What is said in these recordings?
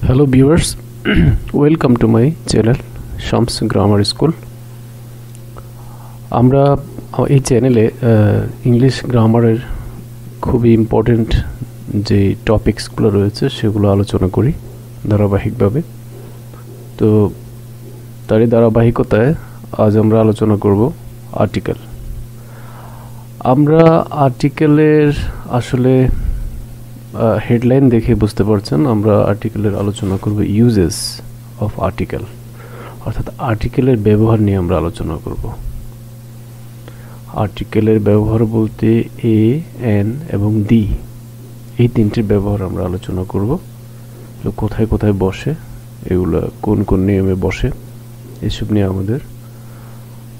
Hello viewers, welcome to my channel Shams Grammar School. আমরা এই চ্যানেলে ইংলিশ গ্রামারের খুবই ইম্পর্টেন্ট যে টপিকসগুলো রয়েছে সেগুলো আলোচনা করি ধারাবাহিকভাবে। তো তারই ধারাবাহিকতায় আজ আমরা আলোচনা করব আর্টিকেল। আমরা আর্টিকেলের আসলে হেডলাইন দেখে বুঝতে পারছেন আমরা আর্টিকেলের আলোচনা করব ইউজেস অফ আর্টিকেল, অর্থাৎ আর্টিকেলের ব্যবহার নিয়ে আমরা আলোচনা করব। আর্টিকেলের ব্যবহার বলতে এ, এন এবং দি এই তিনটির ব্যবহার আমরা আলোচনা করব। কোথায় কোথায় বসে, এগুলো কোন কোন নিয়মে বসে, এসব নিয়ে আমাদের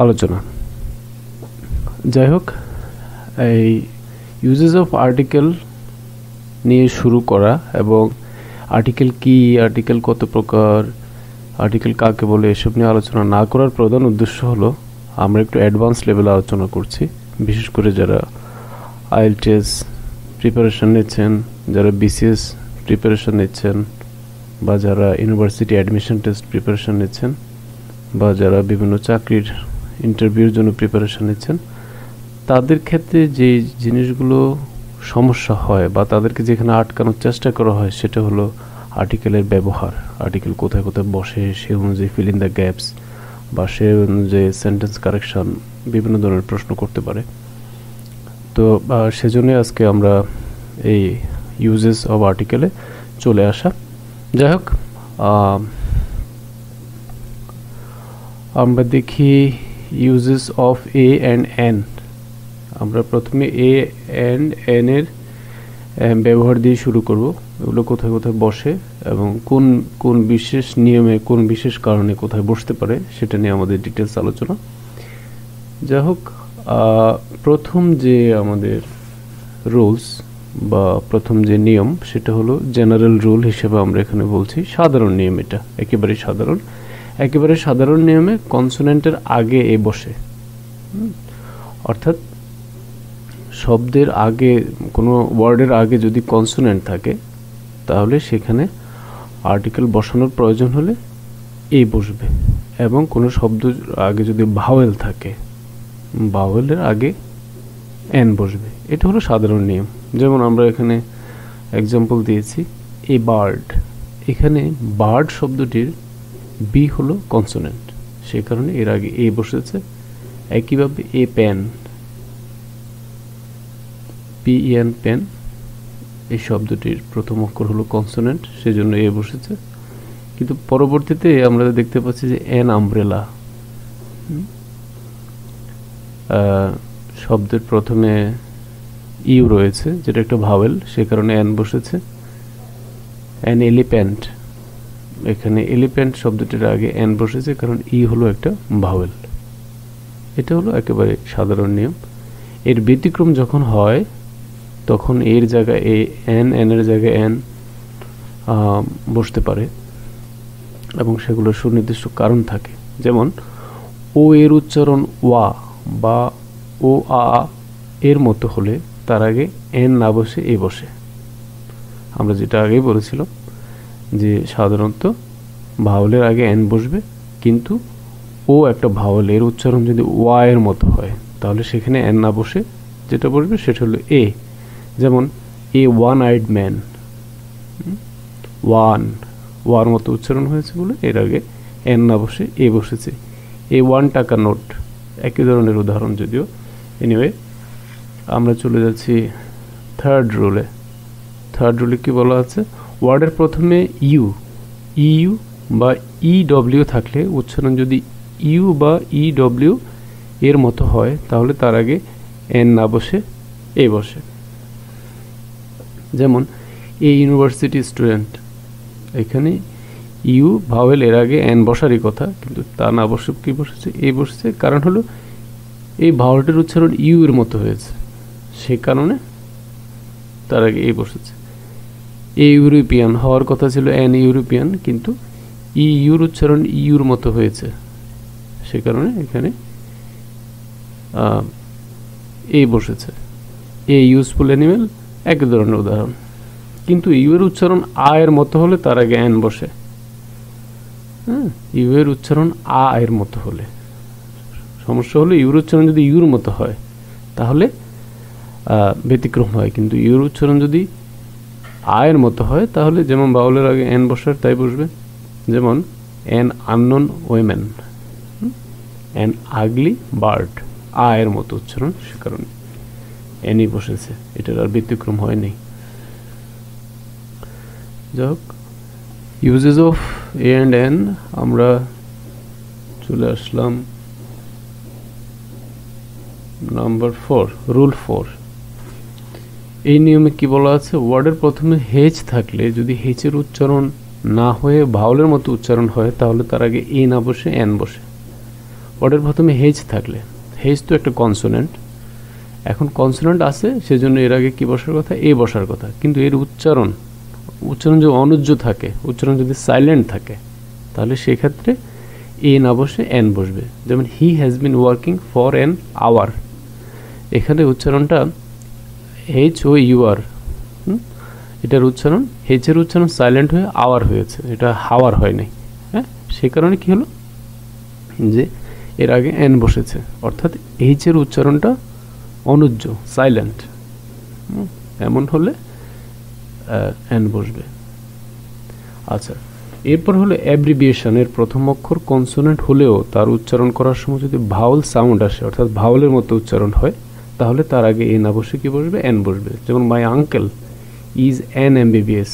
আলোচনা। যাই হোক, এই ইউজেস অফ আর্টিকেল নিয়ে শুরু করা এবং আর্টিকেল কি, আর্টিকেল কত প্রকার, আর্টিকেল কাকে বলে, এসব নিয়ে আলোচনা না করার প্রধান উদ্দেশ্য হলো আমরা একটু অ্যাডভান্স লেভেলে আলোচনা করছি। বিশেষ করে যারা আইএলটিএস প্রিপারেশন নিচ্ছেন, যারা বিসিএস প্রিপারেশন নিচ্ছেন, বা যারা ইউনিভার্সিটি অ্যাডমিশন টেস্ট প্রিপারেশন নিচ্ছেন, বা যারা বিভিন্ন চাকরির ইন্টারভিউর জন্য প্রিপারেশন নিচ্ছেন, তাদের ক্ষেত্রে যে জিনিসগুলো সমস্যা হয় বা তাদেরকে যেখানে আটকানোর চেষ্টা করা হয় সেটা হলো আর্টিকেলের ব্যবহার। আর্টিকেল কোথায় কোথায় বসে, সে অনুযায়ী ফিল ইন দ্য গ্যাপস বা সে অনুযায়ী সেন্টেন্স কারেকশন, বিভিন্ন ধরনের প্রশ্ন করতে পারে। তো সেজন্য আজকে আমরা এই ইউজেস অফ আর্টিকেলে চলে আসা। যাই হোক, আমরা দেখি uses of A and N. আমরা প্রথমে এ অ্যান্ড এন এর ব্যবহার দিয়ে শুরু করব। এগুলো কোথায় কোথায় বসে এবং কোন কোন বিশেষ নিয়মে, কোন বিশেষ কারণে কোথায় বসতে পারে সেটা নিয়ে আমাদের ডিটেলস আলোচনা। যাই হোক, প্রথম যে আমাদের রুলস বা প্রথম যে নিয়ম সেটা হলো জেনারেল রুল হিসেবে আমরা এখানে বলছি সাধারণ নিয়ম। এটা একেবারে সাধারণ নিয়মে কনসোনেন্টের আগে এ বসে, অর্থাৎ শব্দের আগে, কোনো ওয়ার্ডের আগে যদি কনসোনেন্ট থাকে তাহলে সেখানে আর্টিকেল বসানোর প্রয়োজন হলে এ বসবে, এবং কোনো শব্দ আগে যদি ভাওয়েল থাকে, ভাওয়েলের আগে এন বসবে। এটা হলো সাধারণ নিয়ম। যেমন আমরা এখানে এক্সাম্পল দিয়েছি এ বার্ড। এখানে বার্ড শব্দটির বি হলো কনসোনেন্ট, সেই কারণে এর আগে এ বসেছে। একইভাবে এ পেন, পিএন পেন, এই শব্দটির প্রথম অক্ষর হলো কনসোনেন্ট, সেজন্য এ বসেছে। কিন্তু পরবর্তীতে আমরা দেখতে পাচ্ছি যে এন আমব্রেলা, শব্দের প্রথমে ইউ রয়েছে যেটা একটা ভাওয়েল, সে কারণে এন বসেছে। এন এলিপ্যান্ট, এখানে এলিপ্যান্ট শব্দটির আগে এন বসেছে কারণ ই হলো একটা ভাওয়েল। এটা হলো একেবারে সাধারণ নিয়ম। এর ব্যতিক্রম যখন হয় তখন এর জায়গায় এ, এন এর জায়গায় এন বসতে পারে এবং সেগুলোর সুনির্দিষ্ট কারণ থাকে। যেমন ও এর উচ্চারণ ওয়া বা ও আ এর মতো হলে তার আগে এন না বসে এ বসে। আমরা যেটা আগেই বলেছিলাম যে সাধারণত ভাওয়েলের আগে এন বসবে, কিন্তু ও একটা ভাওয়েল, এর উচ্চারণ যদি ওয়া এর মতো হয় তাহলে সেখানে এন না বসে যেটা বসবে সেটা হলো এ। যেমন এ ওয়ান আইড ম্যান, ওয়ার মতো উচ্চারণ হয়েছে বলে এর আগে এন না বসে এ বসেছে। এ 1 টাকা নোট, একই ধরনের উদাহরণ যদিও। এনিওয়ে, আমরা চলে যাচ্ছি থার্ড রুলে। থার্ড রুলে কি বলা আছে? ওয়ার্ডের প্রথমে ইউ বা ইডব্লিউ থাকলে উচ্চারণ যদি ইউ বা ইডব্লিউ এর মতো হয় তাহলে তার আগে এন না বসে এ বসে। যেমন এ ইউনিভার্সিটি স্টুডেন্ট, এখানে ইউ ভাওয়েল, এর আগে এন বসারই কথা, কিন্তু তা না বসে কি বসেছে? এ বসেছে। কারণ হলো এই ভাওয়েলটির উচ্চারণ ইউ এর মতো হয়েছে, সে কারণে তার আগে এ বসেছে। এ ইউরোপিয়ান হওয়ার কথা ছিল এন ইউরোপিয়ান, কিন্তু ইউর উচ্চারণ ইউর মতো হয়েছে, সে কারণে এখানে এ বসেছে। এ ইউজফুল অ্যানিমেল, একই ধরনের উদাহরণ। কিন্তু ইউ এর উচ্চারণ আ এর মতো হলে তার আগে এন বসে। হ্যাঁ, ইউ এর উচ্চারণ আ এর মতো হলে, সমস্যা হলো ইউর উচ্চারণ যদি ইউর মতো হয় তাহলে ব্যতিক্রম হয়, কিন্তু ইউর উচ্চারণ যদি আয়ের মতো হয় তাহলে যেমন বাউলের আগে এন বসার তাই বসবে। যেমন an unknown women, an ugly bird, আয়ের মতো উচ্চারণ, সে কারণে এনই বসেছে, এটার আর ব্যতিক্রম হয়নি। যাই হোক, uses of A and N আমরা চলে আসলাম নাম্বার 4, রুল 4। এই নিয়মে কি বলা আছে, ওয়ার্ডের প্রথমে হেচ থাকলে যদি হেচের উচ্চারণ না হয়ে ভাওলের মতো উচ্চারণ হয় তাহলে তার আগে এ না বসে এন বসে। ওয়ার্ডের প্রথমে হেচ থাকলে, হেচ তো একটা কনসোনেন্ট, এখন কনসোনেন্ট আছে সেজন্য এর আগে কি বসার কথা, এ বসার কথা, কিন্তু এর উচ্চারণ যদি অনুজ্জ থাকে, উচ্চারণ যদি সাইলেন্ট থাকে তাহলে সেক্ষেত্রে এ না বসে এন বসবে। যেমন he has been working for an hour, এখানে উচ্চারণটা এইচ ও ইউআর, এটার উচ্চারণ হেচের উচ্চারণ সাইলেন্ট হয়ে আওয়ার হয়েছে, এটা হাওয়ার হয় নাই। হ্যাঁ, সে কারণে কি হলো যে এর আগে এন বসেছে, অর্থাৎ এইচের উচ্চারণটা অনুজ্জ সাইলেন্ট, এমন হলে এন বসবে। আচ্ছা, এরপর হলো অ্যাব্রিভিয়েশনের প্রথম অক্ষর কনসোনেন্ট হলেও তার উচ্চারণ করার সময় যদি ভাওয়াল সাউন্ড আসে, অর্থাৎ ভাওয়ালের মতো উচ্চারণ হয়, তাহলে তার আগে এ না বসে কি বসবে, এন বসবে। যেমন my uncle is an MBBS,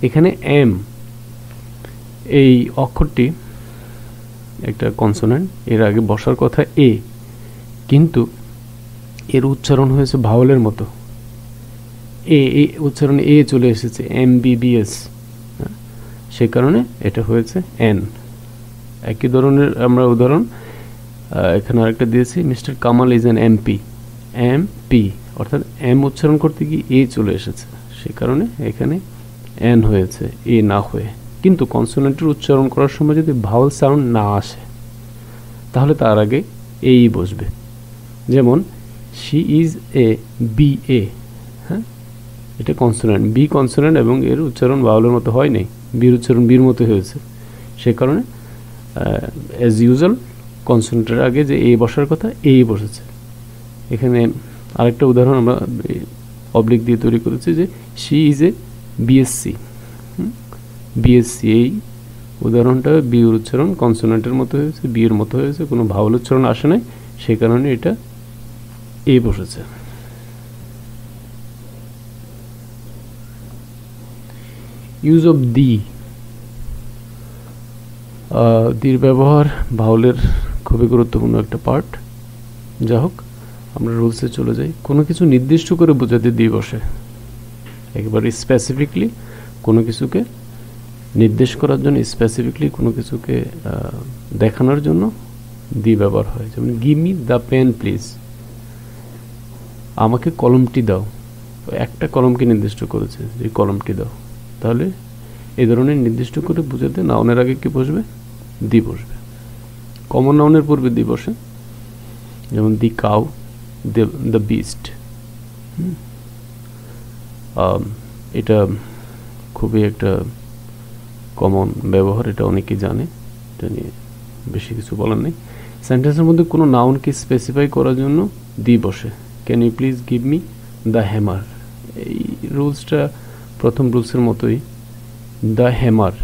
এখানে এম এই অক্ষরটি একটা কনসোনেন্ট, এর আগে বসার কথা এ, কিন্তু এর উচ্চারণ হয়েছে ভাওয়ালের মতো, এ উচ্চারণ এ চলে এসেছে, এমবিবিএস, সে কারণে এটা হয়েছে এন। একই ধরনের আমরা উদাহরণ এখানে আরেকটা দিয়েছি, mister Kamal is an MP, MP অর্থাৎ এম উচ্চারণ করতে গিয়ে এ চলে এসেছে, সে কারণে এখানে এন হয়েছে এ না হয়ে। কিন্তু কনসোনেন্টের উচ্চারণ করার সময় যদি ভাওয়াল সাউন্ড না আসে তাহলে তার আগে এই বসবে। যেমন she is A B A, হ্যাঁ, এটা কনসোনেন্ট, বি কনসোনেন্ট এবং এর উচ্চারণ ভাওয়ালের মতো হয় নাই, বির উচ্চারণ বির মতো হয়েছে, সে কারণে অ্যাজ ইউজুয়াল কনসোনেন্টের আগে যে এ বসার কথা এই বসেছে। এখানে আরেকটা উদাহরণ আমরা অবলিক দিয়ে তৈরি করেছি, যে she is a BSc, BSc, এই উদাহরণটা বি এর উচ্চারণ কনসোনেন্টের মতো হয়েছে, বি এর মতো হয়েছে, কোনো ভাওয়াল উচ্চারণ আসে নাই, সে কারণে এটা এ বসেছে। ইউজ অফ দি, দির ব্যবহার ভাওয়ালের খুবই গুরুত্বপূর্ণ একটা পার্ট। যা হোক, আমরা রুলসে চলে যাই। কোনো কিছু নির্দিষ্ট করে বোঝাতে দি বসে, একবারে স্পেসিফিকলি কোনো কিছুকে নির্দেশ করার জন্য, স্পেসিফিকলি কোনো কিছুকে দেখানোর জন্য দি ব্যবহার হয়। যেমন give me the pen please, আমাকে কলমটি দাও, একটা কলমকে নির্দিষ্ট করেছে যে কলমটি দাও, তাহলে এই ধরনের নির্দিষ্ট করে বোঝাতে নাউনের আগে কি বসবে, দি বসবে। কমন নাউনের পূর্বে দি বসে, যেমন দি কাউ, দ্য বিস্ট, এটা খুবই একটা কমন ব্যবহার, এটা অনেকেই জানে, এটা নিয়ে বেশি কিছু বলার নেই। সেন্টেন্সের মধ্যে কোনো নাউনকে স্পেসিফাই করার জন্য দি বসে। Can you please give me the hammer, এই রুলসটা প্রথম রুলসের মতোই, দ্য হ্যামার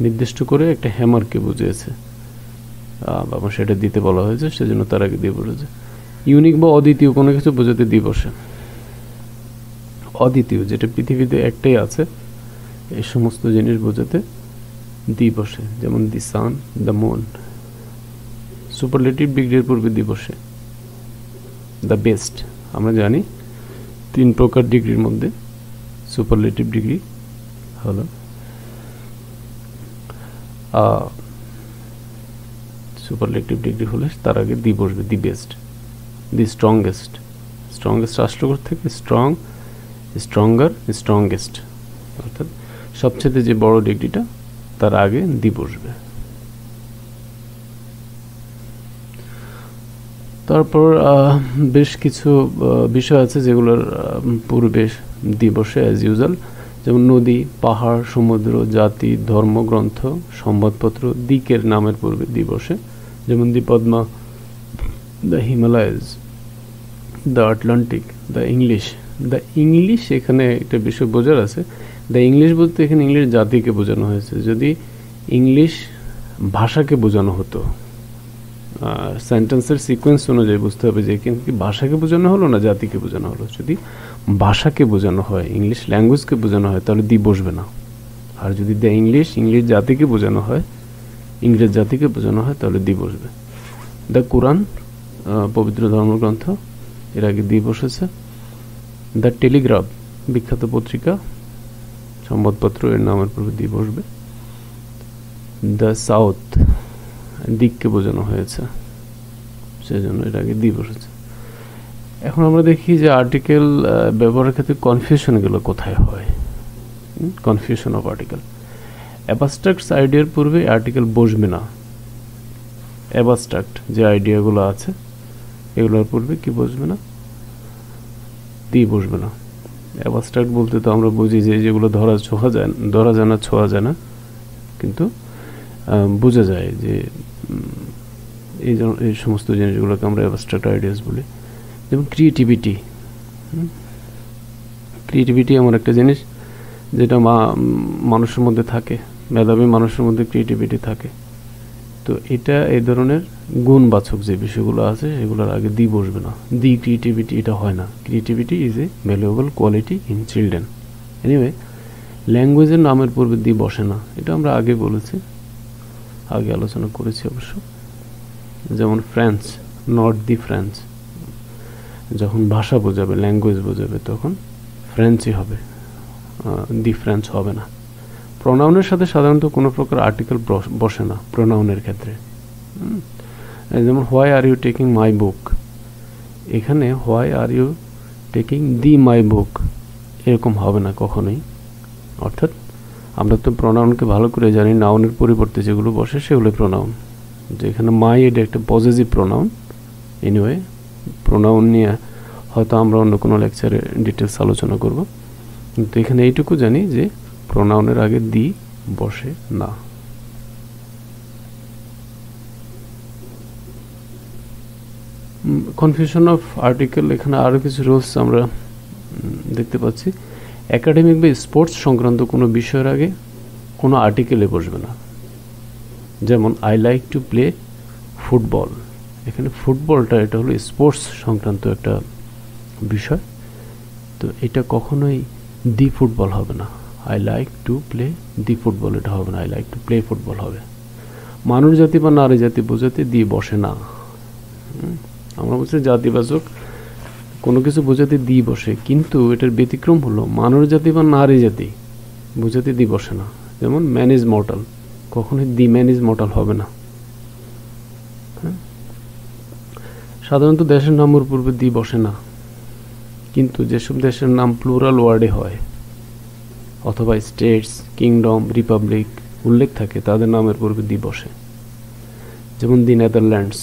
নির্দিষ্ট করে একটা হ্যামারকে বুঝিয়েছে, আবার সেটা দিতে বলা হয়েছে, সেজন্য তার আগে দিয়ে বলেছে। ইউনিক বা অদ্বিতীয় কোনো কিছু বোঝাতে দি বসে। অদ্বিতীয় যেটা পৃথিবীতে একটাই আছে, এই সমস্ত জিনিস বোঝাতে দি বসে। যেমন দি সান, দ্য মুন। সুপারলেটিভ ডিগ্রির পূর্বে দি বসে। দ্য বেস্ট, আমরা জানি 3 প্রকার ডিগ্রির মধ্যে সুপারলেটিভ ডিগ্রি হলো সুপারলেটিভ ডিগ্রি হলে তার আগে দি বসবে, the best. The strongest, strongest রাষ্ট্রগত থেকে স্ট্রং, স্ট্রঙ্গার, স্ট্রংগেস্ট, অর্থাৎ সবচেয়ে যে বড় ডিগ্রিটা তার আগে দি বসবে। তারপর বেশ কিছু বিষয় আছে যেগুলোর পূর্বে দি বসে অ্যাজ ইউজুয়াল। যেমন নদী, পাহাড়, সমুদ্র, জাতি, ধর্ম, গ্রন্থ, সংবাদপত্র, দিকের নামের পূর্বে দি বসে, যেমন the Padma, the Himalayas, the Atlantic, the English. The English এখানে একটা বিষয় বোঝার আছে, দ্য ইংলিশ বলতে এখানে ইংলিশ জাতিকে বোঝানো হয়েছে। যদি ইংলিশ ভাষাকে বোঝানো হতো, সেন্টেন্সের সিকোয়েন্স অনুযায়ী বুঝতে হবে যে এখানে কি ভাষাকে বোঝানো হলো না জাতিকে বোঝানো হলো। যদি ভাষাকে বোঝানো হয়, ইংলিশ ল্যাঙ্গুয়েজকে বোঝানো হয়, তাহলে দি বসবে না। আর যদি দ্য ইংলিশ ইংলিশ জাতিকে বোঝানো হয়, ইংরেজ জাতিকে বোঝানো হয়, তাহলে দি বসবে। দ্য কোরআন, পবিত্র ধর্মগ্রন্থ, এর আগে দি বসেছে। দ্য টেলিগ্রাফ, বিখ্যাত পত্রিকা, সংবাদপত্র, এর নামের পূর্বে দি বসবে। দ্য সাউথ, দিককে বোঝানো হয়েছে, সেজন্য এর আগে দি বসেছে। এখন আমরা দেখি যে আর্টিকেল ব্যবহারের ক্ষেত্রে কনফিউশনগুলো কোথায় হয়। Confusion of article. অ্যাবস্ট্রাক্ট আইডিয়ার পূর্বে আর্টিকেল বসবে না। অ্যাবস্ট্রাক্ট যে আইডিয়াগুলো আছে এগুলোর পূর্বে কি বসবে না? দি বসবে না। অ্যাবস্ট্রাক্ট বলতে তো আমরা বুঝি যে যেগুলো ধরা যায় না, ছোঁয়া যায় না, কিন্তু বোঝা যায় যে এই সমস্ত জিনিসগুলোকে আমরা অ্যাবস্ট্রাক্ট আইডিয়াস বলি। যেমন ক্রিয়েটিভিটি। ক্রিয়েটিভিটি এমন একটা জিনিস যেটা মানুষের মধ্যে থাকে, মেধাবী মানুষের মধ্যে ক্রিয়েটিভিটি থাকে। তো এটা এই ধরনের গুণবাচক যে বিষয়গুলো আছে সেগুলোর আগে দি বসবে না। দি ক্রিয়েটিভিটি এটা হয় না। Creativity is a valuable quality in children. Anyway, ল্যাঙ্গুয়েজের নামের পূর্বে দি বসে না, এটা আমরা আগে বলেছি, আগে আলোচনা করেছি অবশ্য। যেমন ফ্রেঞ্চ, নট দি ফ্রেঞ্চ। যখন ভাষা বোঝাবে, ল্যাঙ্গুয়েজ বোঝাবে, তখন ফ্রেঞ্চই হবে, দি ফ্রেঞ্চ হবে না। প্রোনাউনের সাথে সাধারণত কোনো প্রকার আর্টিকেল বসে না প্রোনাউনের ক্ষেত্রে। যেমন why are you taking my book, এখানে why are you taking the my book এরকম হবে না কখনোই। অর্থাৎ আমরা তো প্রোনাউনকে ভালো করে জানি, নাউনের পরিবর্তে যেগুলো বসে সেগুলো প্রোনাউন। যেখানে মাই, এটা একটা পজেসিভ প্রোনাউন। এনিওয়ে, প্রোনাউন নিয়ে হয়তো আমরা অন্য কোনো লেকচারে ডিটেলস আলোচনা করব, কিন্তু এখানে এইটুকু জানি যে প্রোনাউনের আগে দি বসে না। কনফিউশন অফ আর্টিকেল, এখানে আরও কিছু রুলস আমরা দেখতে পাচ্ছি। একাডেমিক বা স্পোর্টস সংক্রান্ত কোনো বিষয়ের আগে কোনো আর্টিকেলে বসবে না। যেমন I like to play football, এখানে ফুটবলটা এটা হলো স্পোর্টস সংক্রান্ত একটা বিষয়, তো এটা কখনোই দি ফুটবল হবে না। I like to play the football এটা হবে না, I like to play football হবে। মানুষ জাতি বা নারী জাতি বোঝাতে দি বসে না। আমরা বলছি জাতিবাচক কোনো কিছু বোঝাতে দি বসে, কিন্তু এটার ব্যতিক্রম হলো মানুষ জাতি বা নারী জাতি বোঝাতে দি বসে না। যেমন ম্যান ইজ মর্টাল, কখনোই দি ম্যান ইজ মর্টাল হবে না। সাধারণত দেশের নামের পূর্বে দি বসে না, কিন্তু যেসব দেশের নাম প্লুরাল ওয়ার্ডে হয় অথবা স্টেটস, কিংডম, রিপাবলিক উল্লেখ থাকে, তাদের নামের পূর্বে দি বসে। যেমন দি নেদারল্যান্ডস,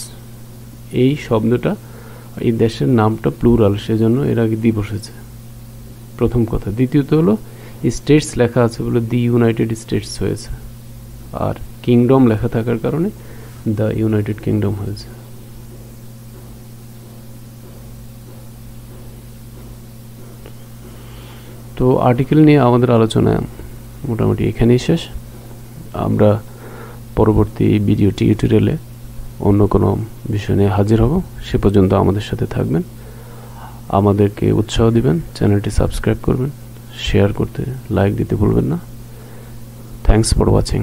এই শব্দটা, এই দেশের নামটা প্লুরাল, সেজন্য এর আগে দি বসেছে, প্রথম কথা। দ্বিতীয়ত হলো স্টেটস লেখা আছে বলে দি ইউনাইটেড স্টেটস হয়েছে, আর কিংডম লেখা থাকার কারণে দ্য ইউনাইটেড কিংডম হয়েছে। তো আর্টিকেল নিয়ে আমাদের আলোচনা মোটামুটি এখানেই শেষ। আমরা পরবর্তী ভিডিও টিউটোরিয়ালে অন্য কোনো বিষয় নিয়ে হাজির হব। সে পর্যন্ত আমাদের সাথে থাকবেন, আমাদেরকে উৎসাহ দিবেন, চ্যানেলটি সাবস্ক্রাইব করবেন, শেয়ার করতে, লাইক দিতে ভুলবেন না। Thanks for watching.